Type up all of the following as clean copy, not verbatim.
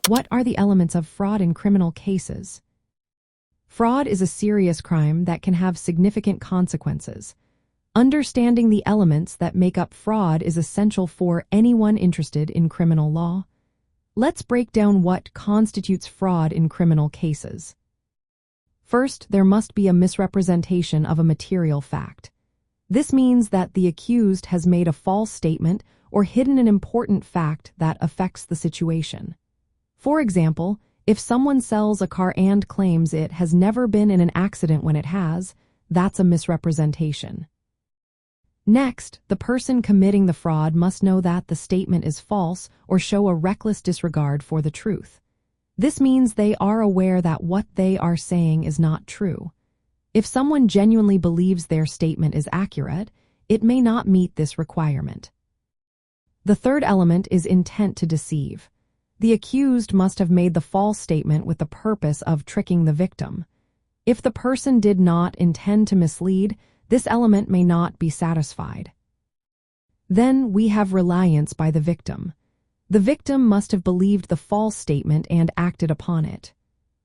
What are the elements of fraud in criminal cases? Fraud is a serious crime that can have significant consequences. Understanding the elements that make up fraud is essential for anyone interested in criminal law. Let's break down what constitutes fraud in criminal cases. First, there must be a misrepresentation of a material fact. This means that the accused has made a false statement or hidden an important fact that affects the situation. For example, if someone sells a car and claims it has never been in an accident when it has, that's a misrepresentation. Next, the person committing the fraud must know that the statement is false or show a reckless disregard for the truth. This means they are aware that what they are saying is not true. If someone genuinely believes their statement is accurate, it may not meet this requirement. The third element is intent to deceive. The accused must have made the false statement with the purpose of tricking the victim. If the person did not intend to mislead, this element may not be satisfied. Then we have reliance by the victim. The victim must have believed the false statement and acted upon it.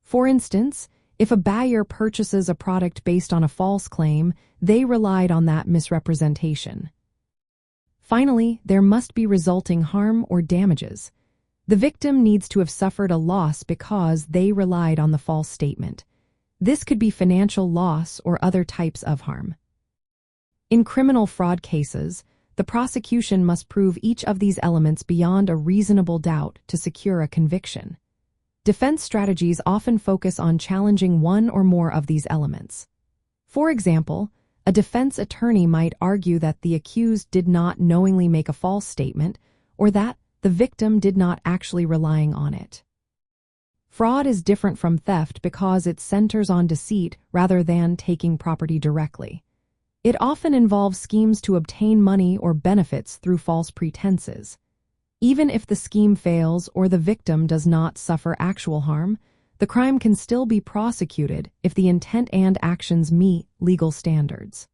For instance, if a buyer purchases a product based on a false claim, they relied on that misrepresentation. Finally, there must be resulting harm or damages. The victim needs to have suffered a loss because they relied on the false statement. This could be financial loss or other types of harm. In criminal fraud cases, the prosecution must prove each of these elements beyond a reasonable doubt to secure a conviction. Defense strategies often focus on challenging one or more of these elements. For example, a defense attorney might argue that the accused did not knowingly make a false statement or that the victim did not actually rely on it. Fraud is different from theft because it centers on deceit rather than taking property directly. It often involves schemes to obtain money or benefits through false pretenses. Even if the scheme fails or the victim does not suffer actual harm, the crime can still be prosecuted if the intent and actions meet legal standards.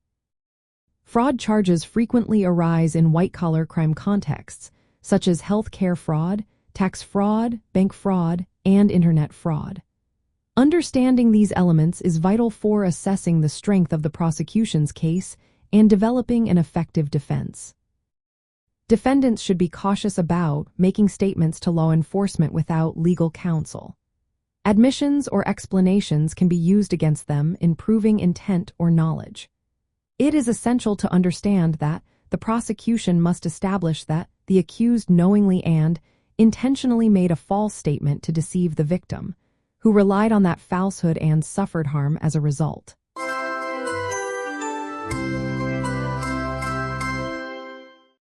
Fraud charges frequently arise in white-collar crime contexts, such as healthcare fraud, tax fraud, bank fraud, and internet fraud. Understanding these elements is vital for assessing the strength of the prosecution's case and developing an effective defense. Defendants should be cautious about making statements to law enforcement without legal counsel. Admissions or explanations can be used against them in proving intent or knowledge. It is essential to understand that the prosecution must establish that the accused knowingly and intentionally made a false statement to deceive the victim, who relied on that falsehood and suffered harm as a result.